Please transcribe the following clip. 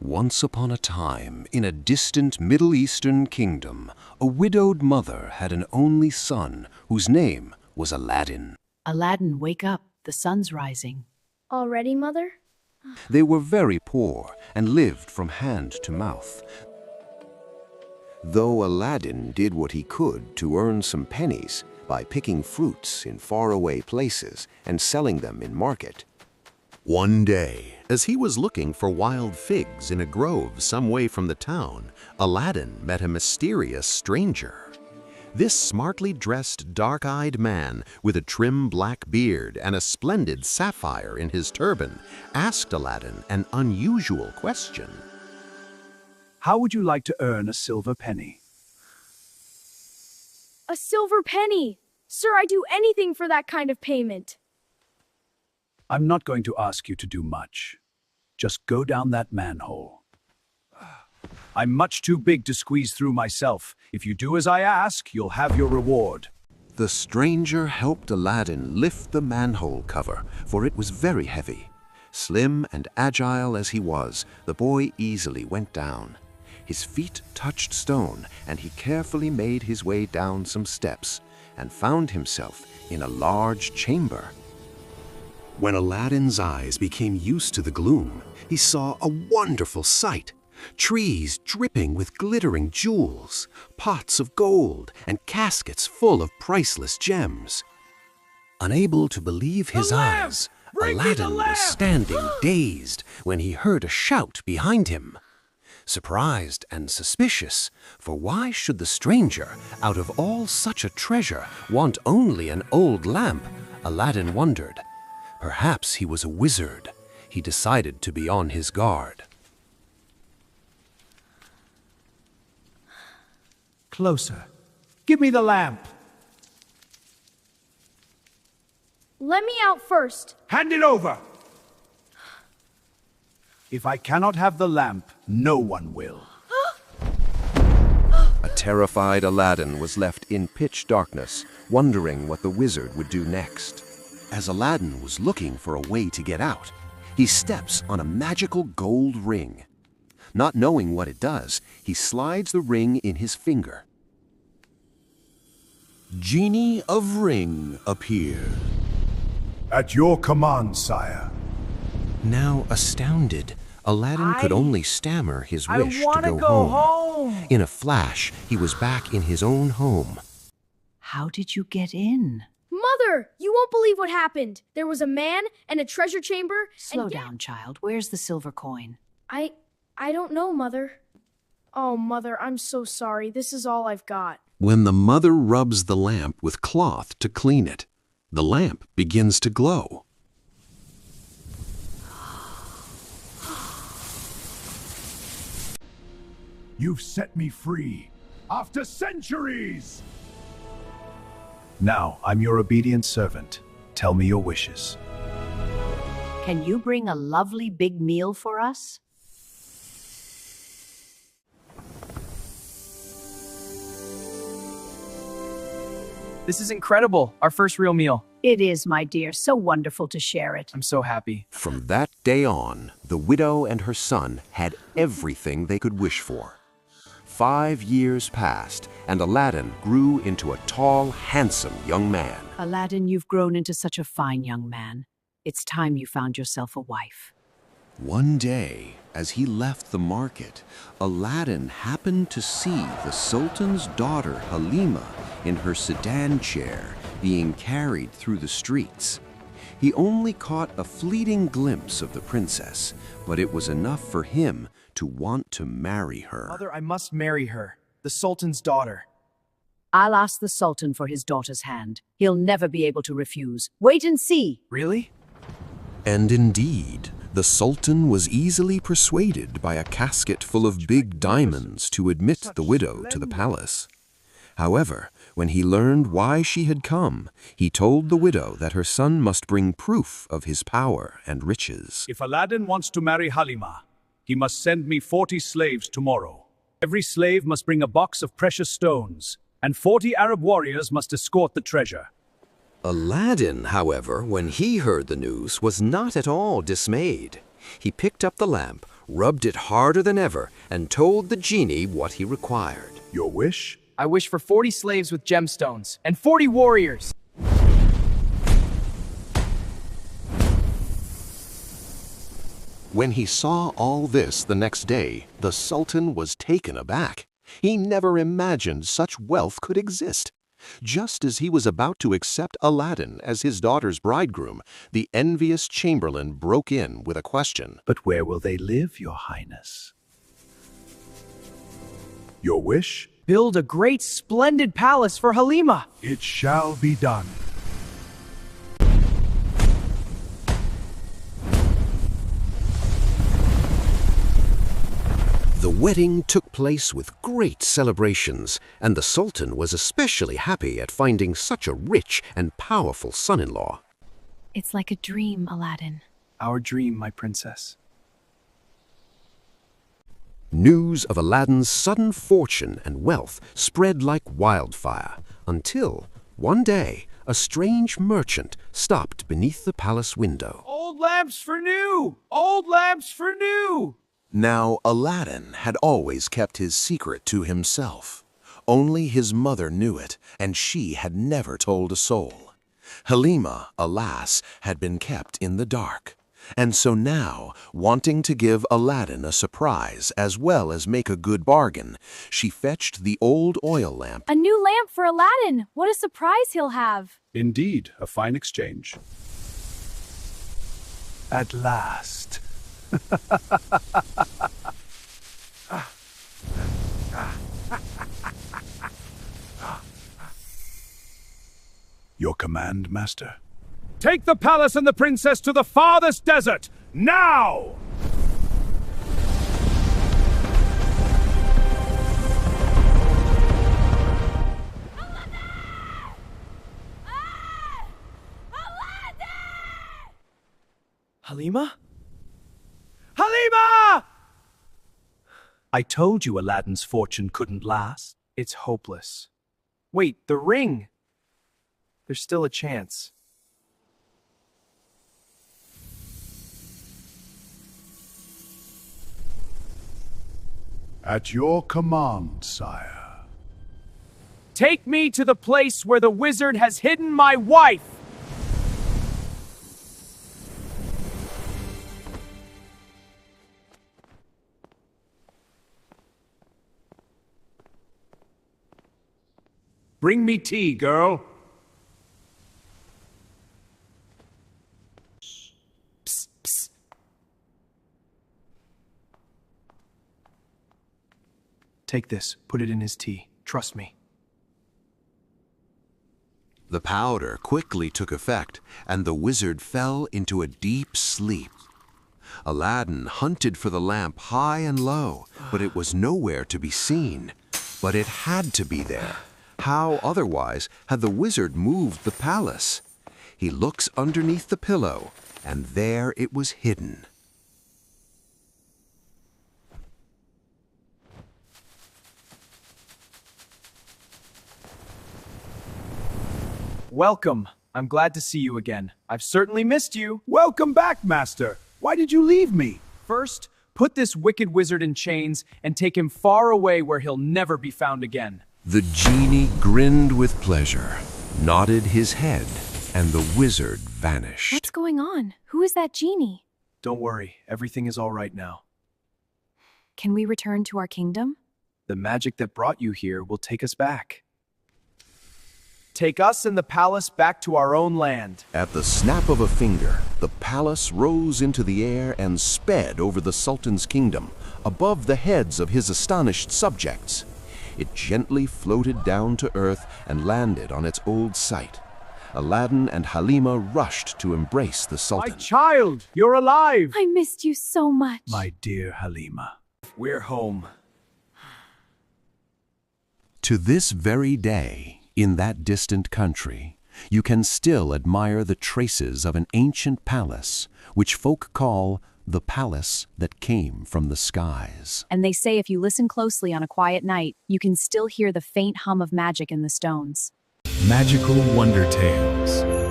Once upon a time, in a distant Middle Eastern kingdom, a widowed mother had an only son whose name was Aladdin. Aladdin, wake up. The sun's rising. Already, Mother? They were very poor and lived from hand to mouth. Though Aladdin did what he could to earn some pennies by picking fruits in faraway places and selling them in market. One day, as he was looking for wild figs in a grove some way from the town, Aladdin met a mysterious stranger. This smartly dressed, dark-eyed man with a trim black beard and a splendid sapphire in his turban asked Aladdin an unusual question. How would you like to earn a silver penny? A silver penny! Sir, I'd do anything for that kind of payment. I'm not going to ask you to do much. Just go down that manhole. I'm much too big to squeeze through myself. If you do as I ask, you'll have your reward. The stranger helped Aladdin lift the manhole cover, for it was very heavy. Slim and agile as he was, the boy easily went down. His feet touched stone, and he carefully made his way down some steps and found himself in a large chamber. When Aladdin's eyes became used to the gloom, he saw a wonderful sight. Trees dripping with glittering jewels, pots of gold, and caskets full of priceless gems. Unable to believe his eyes, Aladdin was standing dazed when he heard a shout behind him. Surprised and suspicious, for why should the stranger, out of all such a treasure, want only an old lamp? Aladdin wondered. Perhaps he was a wizard. He decided to be on his guard. Closer. Give me the lamp. Let me out first. Hand it over. If I cannot have the lamp, no one will. A terrified Aladdin was left in pitch darkness, wondering what the wizard would do next. As Aladdin was looking for a way to get out, he steps on a magical gold ring. Not knowing what it does, he slides the ring in his finger. Genie of Ring appeared. At your command, sire. Now astounded, Aladdin could only stammer his wish to go home. In a flash, he was back in his own home. How did you get in? Mother, you won't believe what happened. There was a man and a treasure chamber. Slow down, child. Where's the silver coin? I don't know, Mother. Oh, Mother, I'm so sorry. This is all I've got. When the mother rubs the lamp with cloth to clean it, the lamp begins to glow. You've set me free. After centuries! Now, I'm your obedient servant. Tell me your wishes. Can you bring a lovely big meal for us? This is incredible. Our first real meal. It is, my dear. So wonderful to share it. I'm so happy. From that day on, the widow and her son had everything they could wish for. 5 years passed, and Aladdin grew into a tall, handsome young man. Aladdin, you've grown into such a fine young man. It's time you found yourself a wife. One day, as he left the market, Aladdin happened to see the Sultan's daughter Halima in her sedan chair being carried through the streets. He only caught a fleeting glimpse of the princess, but it was enough for him to want to marry her. Mother, I must marry her. The Sultan's daughter. I'll ask the Sultan for his daughter's hand. He'll never be able to refuse. Wait and see. Really? And indeed, the Sultan was easily persuaded by a casket full of big diamonds to admit the widow to the palace. However, when he learned why she had come, he told the widow that her son must bring proof of his power and riches. If Aladdin wants to marry Halima, he must send me 40 slaves tomorrow. Every slave must bring a box of precious stones, and 40 Arab warriors must escort the treasure. Aladdin, however, when he heard the news, was not at all dismayed. He picked up the lamp, rubbed it harder than ever, and told the genie what he required. Your wish? I wish for 40 slaves with gemstones and 40 warriors. When he saw all this the next day, the Sultan was taken aback. He never imagined such wealth could exist. Just as he was about to accept Aladdin as his daughter's bridegroom, the envious chamberlain broke in with a question. But where will they live, Your Highness? Your wish? Build a great, splendid palace for Halima. It shall be done. The wedding took place with great celebrations, and the Sultan was especially happy at finding such a rich and powerful son-in-law. It's like a dream, Aladdin. Our dream, my princess. News of Aladdin's sudden fortune and wealth spread like wildfire, until, one day, a strange merchant stopped beneath the palace window. Old lamps for new! Old lamps for new! Now, Aladdin had always kept his secret to himself. Only his mother knew it, and she had never told a soul. Halima, alas, had been kept in the dark. And so now, wanting to give Aladdin a surprise as well as make a good bargain, she fetched the old oil lamp. A new lamp for Aladdin! What a surprise he'll have! Indeed, a fine exchange. At last. Your command, Master? Take the palace and the princess to the farthest desert, now! Halima? Halima! I told you Aladdin's fortune couldn't last. It's hopeless. Wait, the ring! There's still a chance. At your command, sire. Take me to the place where the wizard has hidden my wife! Bring me tea, girl. Psst, psst. Take this, put it in his tea. Trust me. The powder quickly took effect, and the wizard fell into a deep sleep. Aladdin hunted for the lamp high and low, but it was nowhere to be seen. But it had to be there. How otherwise had the wizard moved the palace? He looks underneath the pillow, and there it was hidden. Welcome. I'm glad to see you again. I've certainly missed you. Welcome back, Master. Why did you leave me? First, put this wicked wizard in chains and take him far away where he'll never be found again. The genie grinned with pleasure, nodded his head, and the wizard vanished. What's going on? Who is that genie? Don't worry, everything is all right now. Can we return to our kingdom? The magic that brought you here will take us back. Take us and the palace back to our own land. At the snap of a finger, the palace rose into the air and sped over the Sultan's kingdom, above the heads of his astonished subjects. It gently floated down to earth and landed on its old site. Aladdin and Halima rushed to embrace the Sultan. My child, you're alive! I missed you so much. My dear Halima. We're home. To this very day, in that distant country, you can still admire the traces of an ancient palace, which folk call the palace that came from the skies. And they say if you listen closely on a quiet night, you can still hear the faint hum of magic in the stones. Magical Wonder Tales.